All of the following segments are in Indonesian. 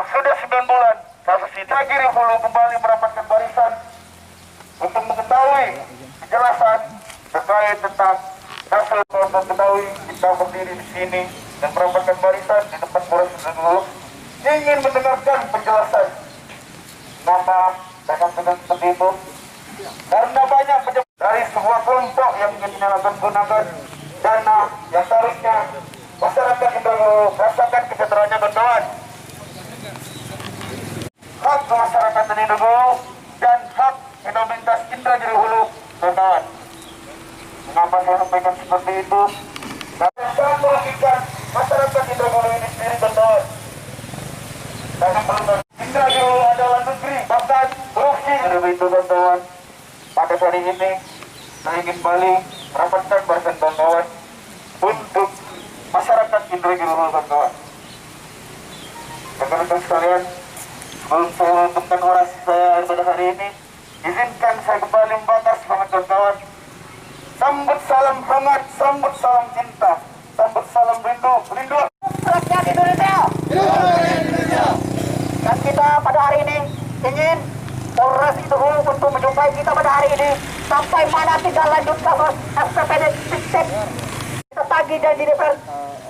sudah 9 bulan kasus ini. Kiri Hulu kembali merapatkan barisan untuk mengetahui kejelasan terkait tentang kasus. Mengetahui kita berdiri di sini dan merapatkan barisan di tempat Polres Hulu ingin mendengarkan penjelasan. Nama dengan seperti itu karena banyak dari sebuah kelompok yang ingin menyalahgunakan dana yang seharusnya masyarakat yang merasakan kesejahteraannya kawan. Hak masyarakat ini dulu dan hak minoritas Indragiri Hulu kawan. Mengapa saya sampaikan seperti itu? Karena saya merugikan masyarakat Indragiri ini sendiri kawan. Karena Indragiri Hulu adalah negeri bahkan korupsi. Itu kawan. Pada hari ini saya ingin kembali merapatkan barisan kawan untuk masyarakat Indragiri Hulu kawan. Rekan-rekan sekalian, sebelum saya menutupkan orasi saya pada hari ini, izinkan saya kembali membahas kawan-kawan. Sambut salam hangat, sambut salam cinta, sambut salam rindu. Rakyat Indonesia. Dan kita pada hari ini ingin Polres itu untuk menjumpai kita pada hari ini sampai mana tidak lanjut kasus SPPD Piktek. Kita tagih janji DPR,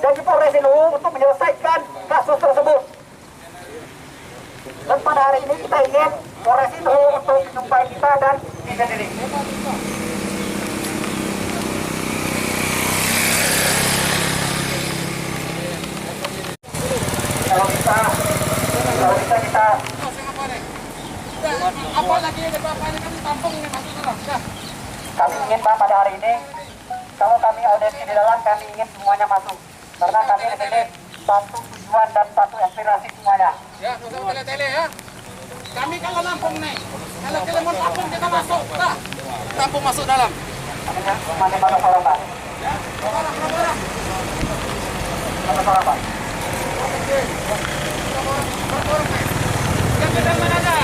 janji Polres itu untuk menyelesaikan kasus tersebut. Dan pada hari ini kita ingin Polres itu untuk menjumpai kita dan izin diri. Kalau bisa kita apa lagi yang bapaknya kami tampung ini masuk dalam. Kami ingin Pak pada hari ini kalau kami audiensi di dalam kami ingin semuanya masuk karena kami di sini satu tujuan dan satu aspirasi semuanya. Ya, usah tele-tele ya. Kami kalau nampung nih, kalau kita mau tampung kita masuk, dah. Tampung masuk dalam. Mana suara Pak? Ya, suara. Mana suara Pak? Oke. Suara. Yang kita mana ada?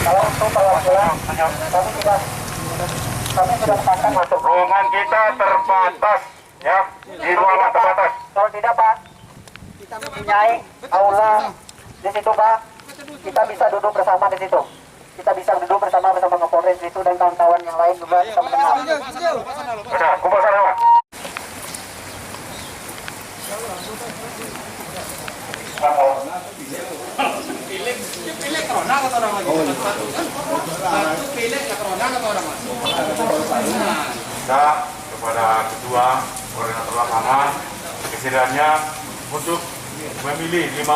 Kalau untuk perwakilan, kami sudah sepakat masuk. Ruangan kita terbatas, ya, di ruangan terbatas. Kalau tidak Pak, kita mempunyai aula di situ Pak. Kita bisa duduk bersama di situ. Kita bisa duduk bersama Kapolres itu dan kawan-kawan yang lain juga bisa mendengar. Sudah, kumpul sana Pak. Pilih corona atau orang lagi? Pilih corona atau orang lagi? Kita kepada ketua koordinator lapangan kesediaannya untuk memilih 5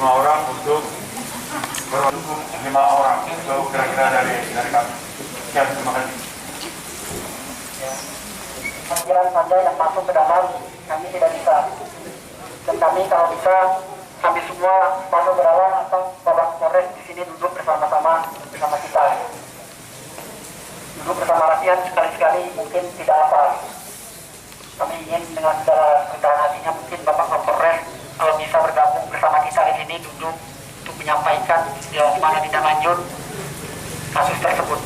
orang untuk berdukung 5 orang itu kira-kira dari kami. Sekian, terima kasih. Panggilan saja yang masuk ke dalam kami tidak bisa dan kami kalau bisa kami semua masuk ke dalam atau Bapak Polres di sini duduk bersama-sama bersama kita. Duduk bersama rakyat sekali-sekali mungkin tidak apa. Kami ingin dengan segala kerendahan hatinya mungkin Bapak Kapolres kalau bisa bergabung bersama kita di sini duduk untuk menyampaikan di mana tidak lanjut kasus tersebut.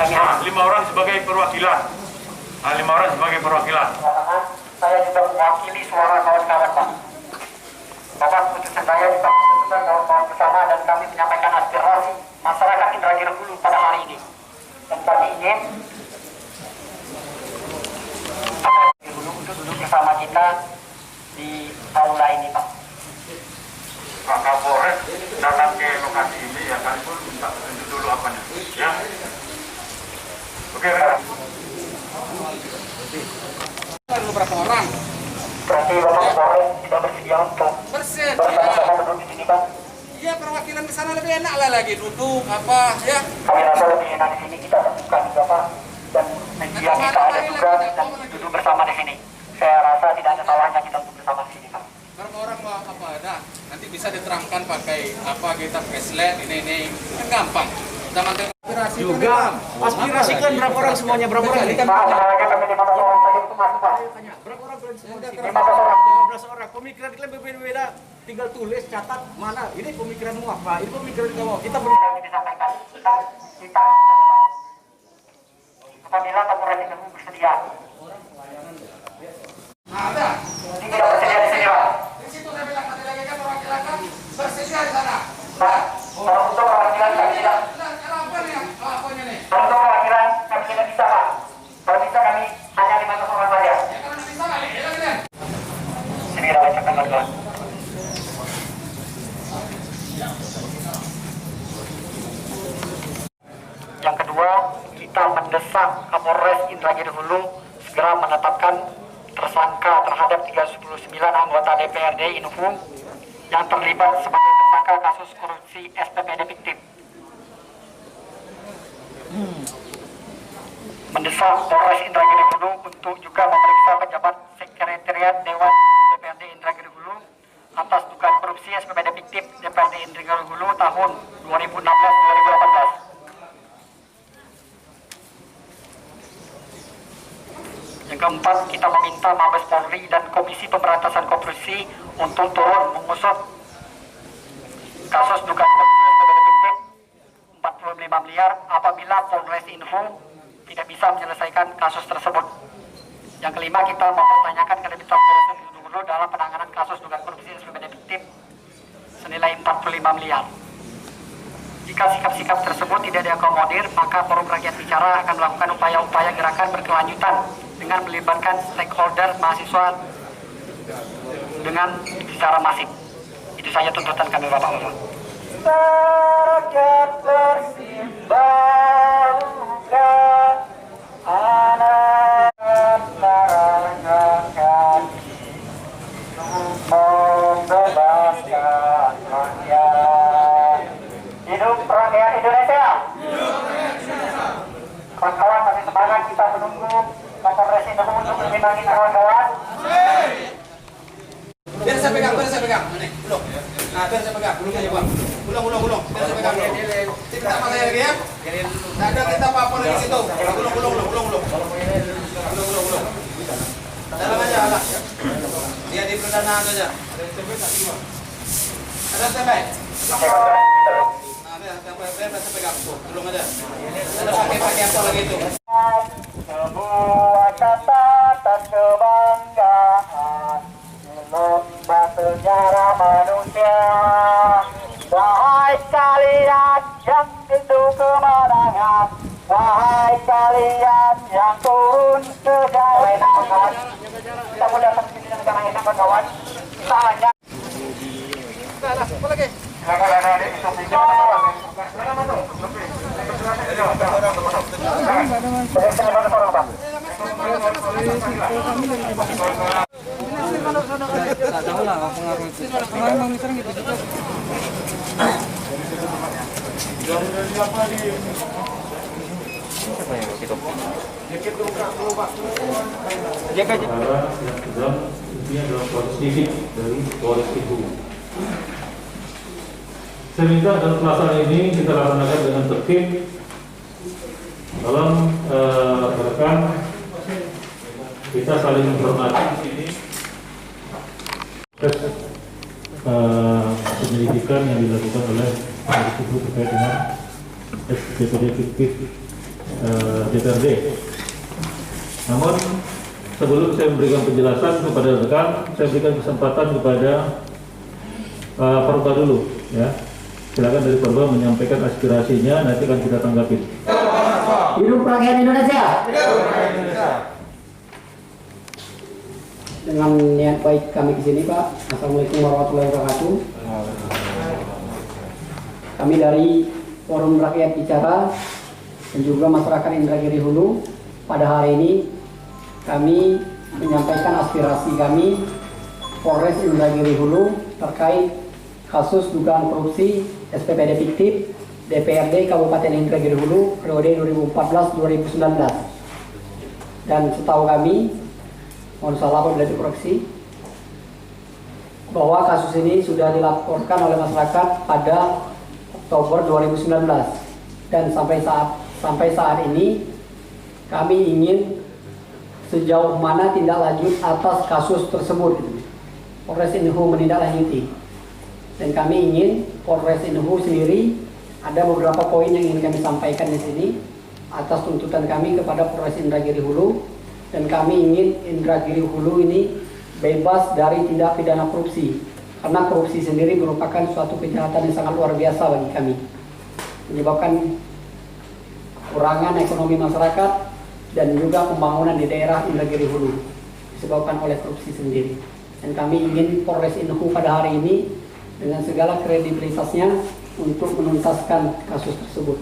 Kami 5 orang sebagai perwakilan. 5 orang sebagai perwakilan. Saya juga mewakili suara kawan-kawan Pak. Bapak keputusan saya juga keputusan kawan-kawan bersama dan kami menyampaikan aspirasi masyarakat Indragiri Hulu pada hari ini. Dan kami ingin untuk duduk bersama kita di aula ini Pak. Pak Kapolres datang ke lokasi ini ya kami pun minta tunjuk dulu apanya. Ya. Oke, berapa orang? Berarti Bapak Kapolres tidak bersedia untuk bersama-sama duduk di sini Pak? Iya, perwakilan di sana lebih enak lah lagi duduk apa ya? Kami rasa lebih enak di sini kita terbuka juga Pak dan media kita ada juga dan duduk bersama di sini. Saya rasa tidak ada salahnya kita duduk bersama di sini Pak. Berapa orang mau apa ada? Nanti bisa diterangkan pakai apa kita slide ini kan gampang. Teman-teman Juga aspirasikan berapa orang semuanya, berapa orang ini kan Pak, kami 15 orang saja itu masuk Pak. berapa orang semuanya? 15 orang. 15 orang. Pemikiran kita berbeda-beda. Tinggal tulis, catat mana. Ini pemikiranmu apa? Ini pemikiran kamu. Kita Yang disampaikan kita apabila Kapolres itu bersedia. ada. Tidak bersedia di sini Pak. Di situ saya bilang tadi lagi kan perwakilan kan mendesak Kapolres Indragiri Hulu segera menetapkan tersangka terhadap 39 anggota DPRD Inhu yang terlibat sebagai tersangka kasus korupsi SPPD fiktif. Mendesak Polres Indragiri Hulu untuk juga memeriksa pejabat Sekretariat Dewan DPRD Indragiri Hulu atas dugaan korupsi SPPD fiktif DPRD Indragiri Hulu tahun 2016-2018. Yang keempat, kita meminta Mabes Polri dan Komisi Pemberantasan Korupsi untuk turun mengusut kasus dugaan korupsi SPPD fiktif 45 miliar apabila Polres Inhu tidak bisa menyelesaikan kasus tersebut. Yang kelima, kita mempertanyakan kredibilitas Polres Inhu dulu dalam penanganan kasus dugaan korupsi SPPD fiktif senilai 45 miliar. Jika sikap-sikap tersebut tidak diakomodir, maka Forum Rakyat Bicara akan melakukan upaya-upaya gerakan berkelanjutan dengan melibatkan stakeholder mahasiswa dengan secara masif. Itu saja tuntutan kami, Bapak-Bapak. Rakyat bersimbangan anak masyarakat membebaskan rakyat. Hidup rakyat Indonesia. Kawan-kawan masih semangat, kita menunggu Kapolres Inhu untuk membimbingi kawan-kawan. Biar saya pegang. Nih, belum. Nah, biar saya pegang. Belum aja, Bang. Belum. Biar saya pegang. Kita matanya lagi ya. Tidak ada kita apa-apa lagi situ. Belum. Dalam aja, lah. Dia di perdana aja. Ada sampai. Nah, biar saya pegang. Belum ada. Ada pakai apa lagi itu? Sebuah catatan kebanggaan lomba sejarah manusia. Wahai kalian yang rindu kemenangan, wahai kalian yang turun ke jalan. Kita mau datang ke sini dengan enak, kawan. Kita hanya Apa lagi? Dalam proses didik dari Polres Inhu. Saya minta dalam pelaksanaan ini kita laksanakan dengan tertib dalam rekan kita saling menghormati. Penyelidikan yang dilakukan oleh Polres Inhu terkait dengan SPPD fiktif DPRD. Namun sebelum saya memberikan penjelasan kepada rekan, saya berikan kesempatan kepada Porba dulu, ya. Silakan dari Porba menyampaikan aspirasinya, nanti akan kita tanggapi. hidup rakyat Indonesia. Dengan niat baik kami ke sini, Pak. Assalamualaikum warahmatullahi wabarakatuh. Kami dari Forum Rakyat Bicara dan juga masyarakat Indragiri Hulu, pada hari ini kami menyampaikan aspirasi kami Polres Indragiri Hulu terkait kasus dugaan korupsi SPPD fiktif DPRD Kabupaten Indragiri Hulu periode 2014-2019. Dan setahu kami, mohon salah apabila dikoreksi, bahwa kasus ini sudah dilaporkan oleh masyarakat pada Oktober 2019, dan sampai saat ini kami ingin sejauh mana tindak lanjut atas kasus tersebut. Polres Inhu menindaklanjuti, dan kami ingin Polres Inhu sendiri, ada beberapa poin yang ingin kami sampaikan di sini atas tuntutan kami kepada Polres Indragiri Hulu, dan kami ingin Indragiri Hulu ini bebas dari tindak pidana korupsi, karena korupsi sendiri merupakan suatu kejahatan yang sangat luar biasa bagi kami, menyebabkan kurangan ekonomi masyarakat dan juga pembangunan di daerah Indragiri Hulu disebabkan oleh korupsi sendiri. Dan kami ingin Polres Inhu pada hari ini dengan segala kredibilitasnya untuk menuntaskan kasus tersebut.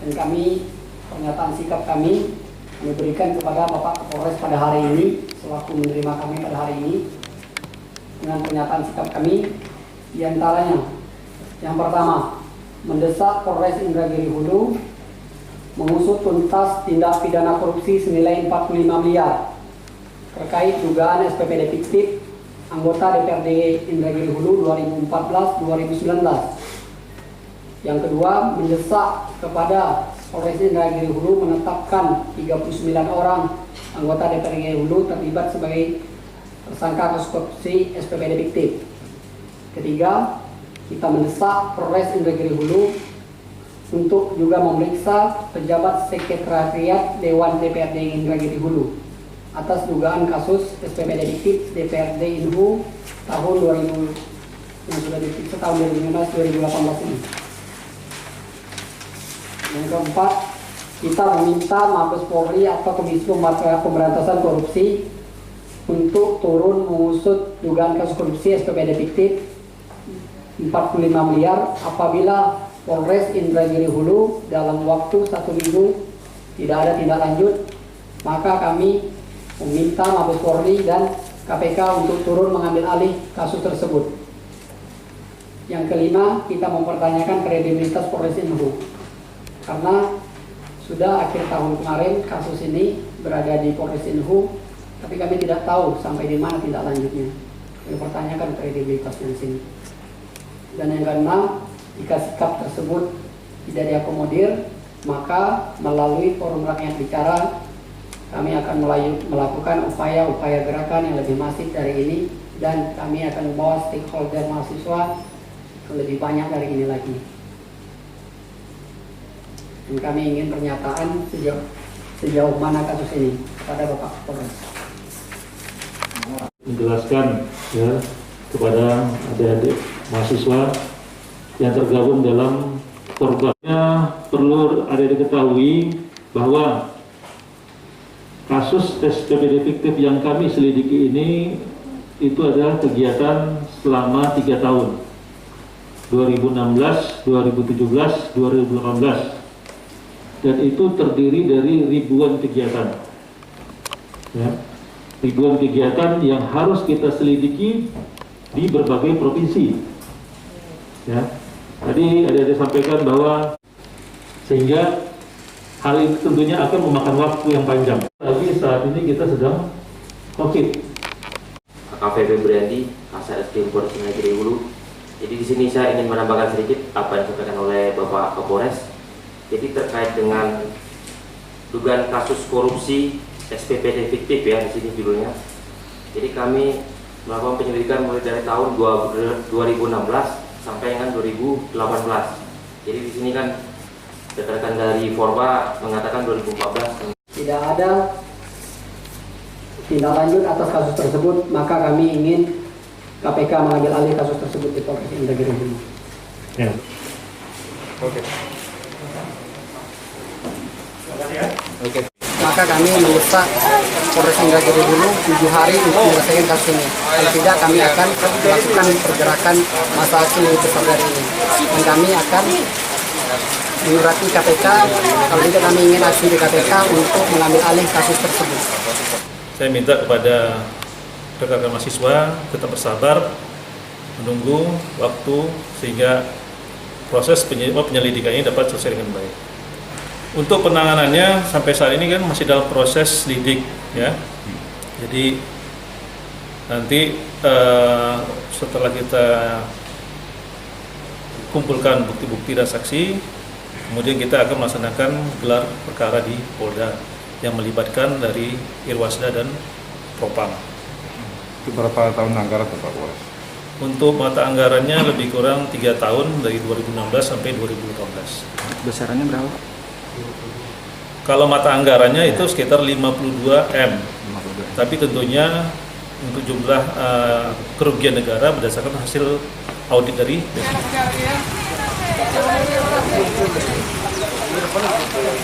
Dan kami pernyataan sikap kami berikan kepada Bapak Kapolres pada hari ini selaku menerima kami pada hari ini dengan pernyataan sikap kami diantaranya yang pertama, mendesak Polres Indragiri Hulu mengusut tuntas tindak pidana korupsi senilai 45 miliar terkait dugaan SPPD fiktif anggota DPRD Indragiri Hulu 2014-2019. Yang kedua, mendesak kepada Polres Indragiri Hulu menetapkan 39 orang anggota DPRD Hulu terlibat sebagai tersangka kasus korupsi SPPD fiktif. Ketiga, kita mendesak Polres Indragiri Hulu untuk juga memeriksa pejabat sekretariat Dewan DPRD Indragiri Hulu atas dugaan kasus SPPD fiktif DPRD Inhu tahun 2000 yang sudah diperiksa tahun 2015-2018 ini. Yang keempat, kita meminta Mabes Polri atau Komisi Pemberantasan Korupsi untuk turun mengusut dugaan kasus korupsi SPPD fiktif 45 miliar apabila Polres Indragiri Hulu dalam waktu 1 minggu tidak ada tindak lanjut, maka kami meminta Mabes Polri dan KPK untuk turun mengambil alih kasus tersebut. Yang kelima, kita mempertanyakan kredibilitas Polres Inhu karena sudah akhir tahun kemarin kasus ini berada di Polres Inhu, tapi kami tidak tahu sampai di mana tindak lanjutnya. Kami pertanyakan kredibilitasnya di sini. Dan yang keenam, jika sikap tersebut tidak diakomodir, maka melalui forum rakyat bicara kami akan melakukan upaya-upaya gerakan yang lebih masif dari ini, dan kami akan membawa stakeholder mahasiswa lebih banyak dari ini lagi. Dan kami ingin pernyataan sejauh mana kasus ini kepada Bapak Kapolres. Menjelaskan ya kepada adik-adik mahasiswa yang tergabung dalam korbannya, perlu ada diketahui bahwa kasus SPPD fiktif yang kami selidiki ini itu adalah kegiatan selama 3 tahun, 2016, 2017, 2018, dan itu terdiri dari ribuan kegiatan ya, ribuan kegiatan yang harus kita selidiki di berbagai provinsi ya. Tadi ada disampaikan bahwa sehingga hal itu tentunya akan memakan waktu yang panjang. Tapi saat ini kita sedang COVID. AKP Febriandi, Kasat Reskrim Polres Indragiri Hulu. Jadi di sini saya ingin menambahkan sedikit apa yang disampaikan oleh Bapak Kapolres. Jadi terkait dengan dugaan kasus korupsi SPPD fiktif ya, di sini judulnya. Jadi kami melakukan penyelidikan mulai dari tahun 2016 sampai dengan 2018. Jadi di sini kan rekan-rekan dari Forba mengatakan 2014. Tidak ada tindak lanjut atas kasus tersebut, maka kami ingin KPK mengambil alih kasus tersebut di Polres Indragiri Hulu. Ya. Maka kami mendesak Polres Indragiri Hulu 7 hari untuk menyelesaikan kasus ini. Kalau tidak, kami akan melakukan pergerakan massa aksi lebih besar dari ini. Dan kami akan menyurati KPK, kalau tidak kami ingin aksi di KPK untuk mengambil alih kasus tersebut. Saya minta kepada rekan-rekan mahasiswa tetap bersabar, menunggu waktu sehingga proses penyelidikannya dapat selesai dengan baik. Untuk penanganannya sampai saat ini kan masih dalam proses lidik ya. Jadi nanti setelah kita kumpulkan bukti-bukti dan saksi, kemudian kita akan melaksanakan gelar perkara di Polda yang melibatkan dari Irwasda dan Propam. Itu berapa tahun anggaran Pak Polres? Untuk mata anggarannya lebih kurang 3 tahun dari 2016 sampai 2018. Besarannya berapa? Kalau mata anggarannya itu sekitar 52 M. Tapi tentunya untuk jumlah kerugian negara berdasarkan hasil audit dari BPK.